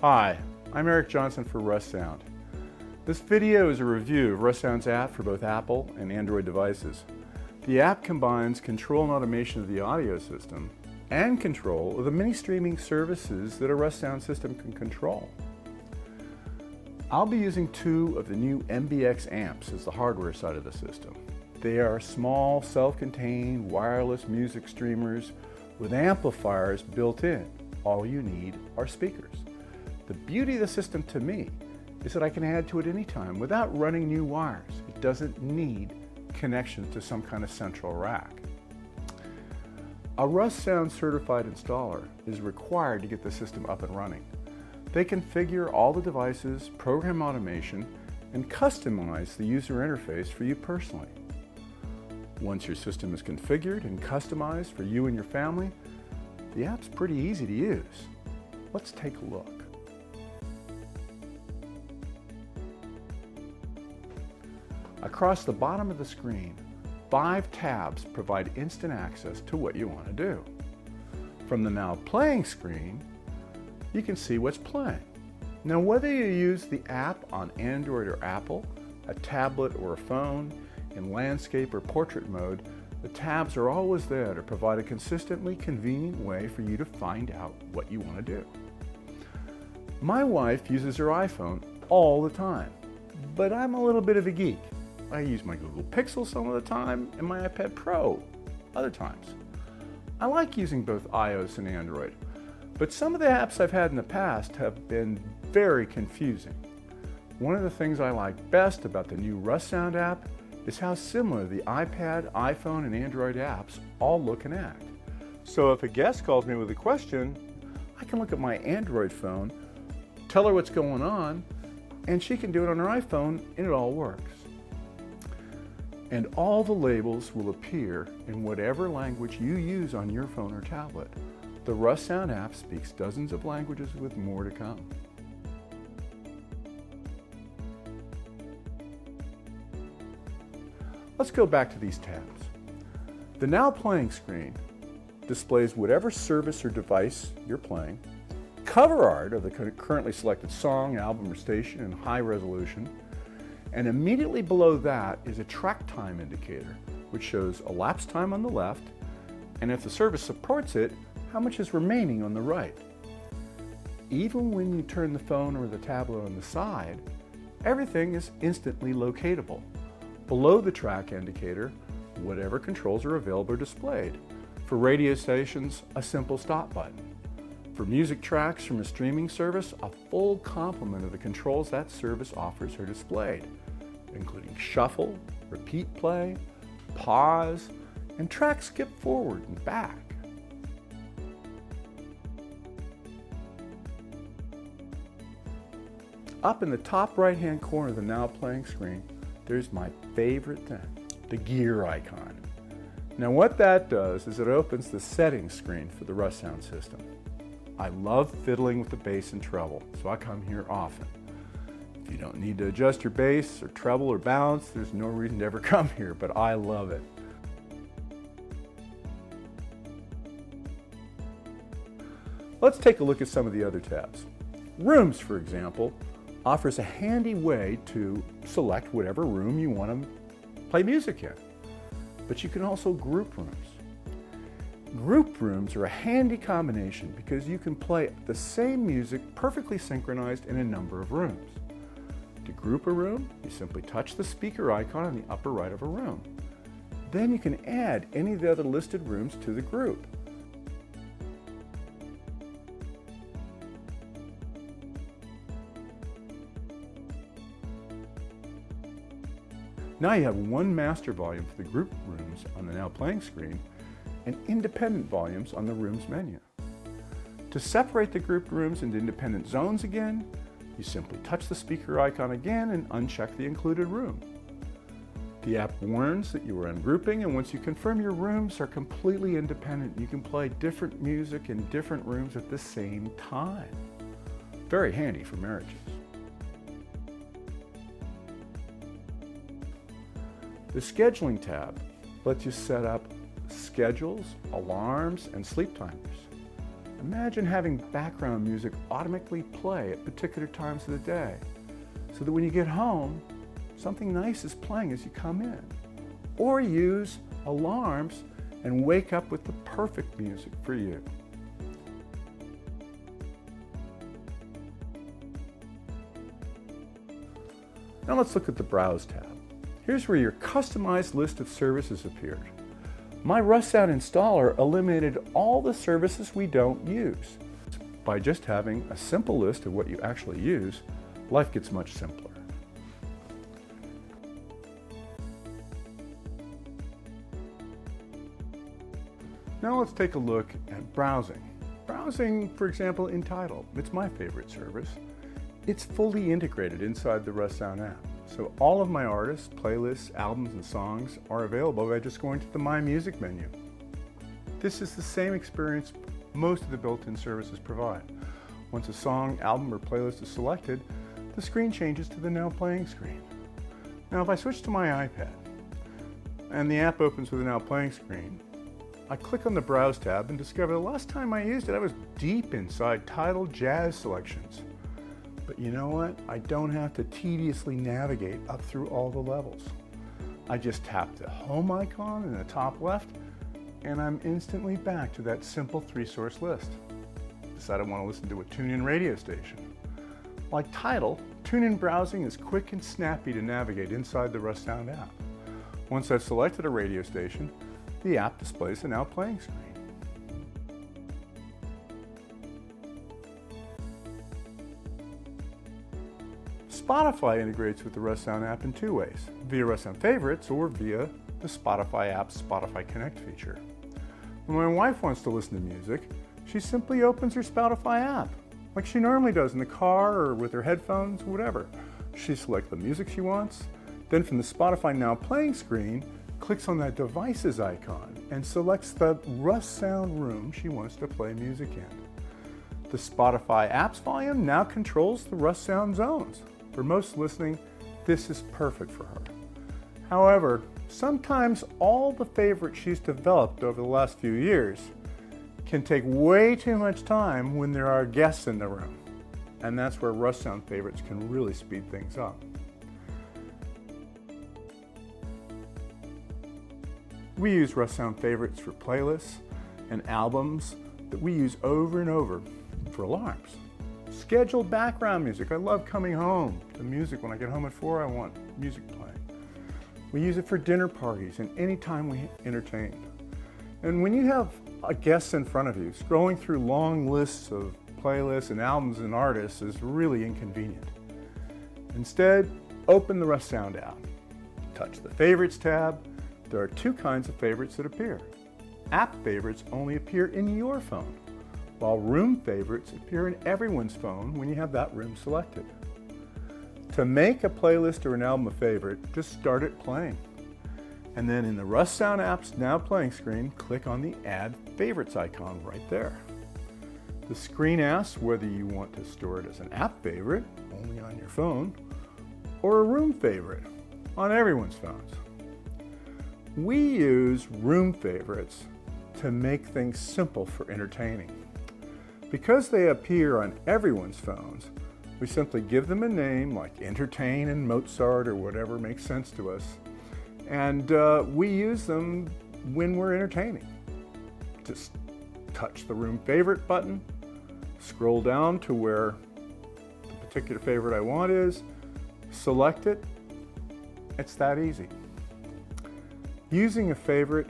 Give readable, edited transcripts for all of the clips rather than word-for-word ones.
Hi, I'm Eric Johnson for Russound. This video is a review of Russound's app for both Apple and Android devices. The app combines control and automation of the audio system and control of the many streaming services that a Russound system can control. I'll be using two of the new MBX amps as the hardware side of the system. They are small, self-contained, wireless music streamers with amplifiers built in. All you need are speakers. The beauty of the system to me is that I can add to it anytime without running new wires. It doesn't need connection to some kind of central rack. A Russound certified installer is required to get the system up and running. They configure all the devices, program automation, and customize the user interface for you personally. Once your system is configured and customized for you and your family, the app's pretty easy to use. Let's take a look. Across the bottom of the screen, 5 tabs provide instant access to what you want to do. From the Now Playing screen, you can see what's playing. Now, whether you use the app on Android or Apple, a tablet or a phone, in landscape or portrait mode, the tabs are always there to provide a consistently convenient way for you to find out what you want to do. My wife uses her iPhone all the time, but I'm a little bit of a geek. I use my Google Pixel some of the time and my iPad Pro other times. I like using both iOS and Android, but some of the apps I've had in the past have been very confusing. One of the things I like best about the new Russound app is how similar the iPad, iPhone, and Android apps all look and act. So if a guest calls me with a question, I can look at my Android phone, tell her what's going on, and she can do it on her iPhone, and it all works. And all the labels will appear in whatever language you use on your phone or tablet. The Russound app speaks dozens of languages with more to come. Let's go back to these tabs. The Now Playing screen displays whatever service or device you're playing, cover art of the currently selected song, album, or station in high resolution, and immediately below that is a track time indicator, which shows elapsed time on the left, and if the service supports it, how much is remaining on the right. Even when you turn the phone or the tablet on the side, everything is instantly locatable. Below the track indicator, whatever controls are available are displayed. For radio stations, a simple stop button. For music tracks from a streaming service, a full complement of the controls that service offers are displayed, including shuffle, repeat play, pause, and track skip forward and back. Up in the top right-hand corner of the Now Playing screen, there's my favorite thing, the gear icon. Now what that does is it opens the settings screen for the Russound system. I love fiddling with the bass and treble, so I come here often. If you don't need to adjust your bass or treble or balance, there's no reason to ever come here, but I love it. Let's take a look at some of the other tabs. Rooms, for example, offers a handy way to select whatever room you want to play music in. But you can also group rooms. Group rooms are a handy combination because you can play the same music perfectly synchronized in a number of rooms. To group a room, you simply touch the speaker icon on the upper right of a room. Then you can add any of the other listed rooms to the group. Now you have one master volume for the group rooms on the Now Playing screen and independent volumes on the Rooms menu. To separate the grouped rooms into independent zones again, you simply touch the speaker icon again and uncheck the included room. The app warns that you are ungrouping, and once you confirm your rooms are completely independent, you can play different music in different rooms at the same time. Very handy for marriages. The Scheduling tab lets you set up schedules, alarms, and sleep timers. Imagine having background music automatically play at particular times of the day, so that when you get home, something nice is playing as you come in. Or use alarms and wake up with the perfect music for you. Now let's look at the Browse tab. Here's where your customized list of services appeared. MyRussound installer eliminated all the services we don't use. By just having a simple list of what you actually use, life gets much simpler. Now let's take a look at browsing. Browsing, for example, InTitle. It's my favorite service. It's fully integrated inside the Russound app. So all of my artists, playlists, albums, and songs are available by just going to the My Music menu. This is the same experience most of the built-in services provide. Once a song, album, or playlist is selected, the screen changes to the Now Playing screen. Now if I switch to my iPad, and the app opens with a Now Playing screen, I click on the Browse tab and discover the last time I used it, I was deep inside title jazz selections. But you know what? I don't have to tediously navigate up through all the levels. I just tap the home icon in the top left, and I'm instantly back to that simple 3-source list. Decide I want to listen to a tune-in radio station. Like Tidal, tune-in browsing is quick and snappy to navigate inside the Russound app. Once I've selected a radio station, the app displays the Now Playing screen. Spotify integrates with the Russound app in 2 ways, via Russound Favorites or via the Spotify app's Spotify Connect feature. When my wife wants to listen to music, she simply opens her Spotify app, like she normally does in the car or with her headphones, whatever. She selects the music she wants, then from the Spotify Now Playing screen, clicks on that devices icon and selects the Russound room she wants to play music in. The Spotify app's volume now controls the Russound zones. For most listening, this is perfect for her. However, sometimes all the favorites she's developed over the last few years can take way too much time when there are guests in the room. And that's where Russound Favorites can really speed things up. We use Russound Favorites for playlists and albums that we use over and over for alarms. Scheduled background music. I love coming home to music. When I get home at 4, I want music playing. We use it for dinner parties and any time we entertain. And when you have a guest in front of you, scrolling through long lists of playlists and albums and artists is really inconvenient. Instead, open the Russound app. Touch the Favorites tab. There are 2 kinds of favorites that appear. App favorites only appear in your phone, while room favorites appear in everyone's phone when you have that room selected. To make a playlist or an album a favorite, just start it playing. And then in the Russound app's Now Playing screen, click on the Add Favorites icon right there. The screen asks whether you want to store it as an app favorite, only on your phone, or a room favorite, on everyone's phones. We use room favorites to make things simple for entertaining. Because they appear on everyone's phones, we simply give them a name like Entertain and Mozart or whatever makes sense to us, and we use them when we're entertaining. Just touch the Room Favorite button, scroll down to where the particular favorite I want is, select it. It's that easy. Using a favorite,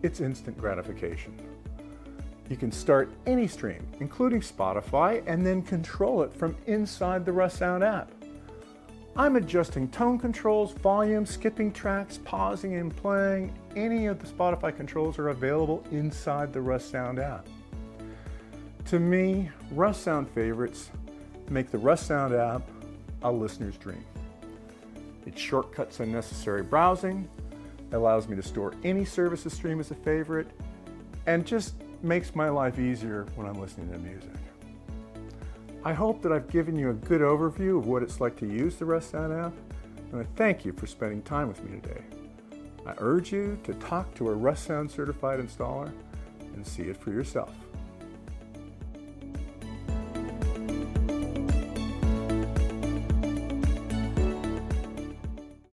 it's instant gratification. You can start any stream, including Spotify, and then control it from inside the Russound app. I'm adjusting tone controls, volume, skipping tracks, pausing and playing. Any of the Spotify controls are available inside the Russound app. To me, Russound Favorites make the Russound app a listener's dream. It shortcuts unnecessary browsing, allows me to store any services stream as a favorite, and just makes my life easier when I'm listening to music. I hope that I've given you a good overview of what it's like to use the Russound app, and I thank you for spending time with me today. I urge you to talk to a Russound certified installer and see it for yourself.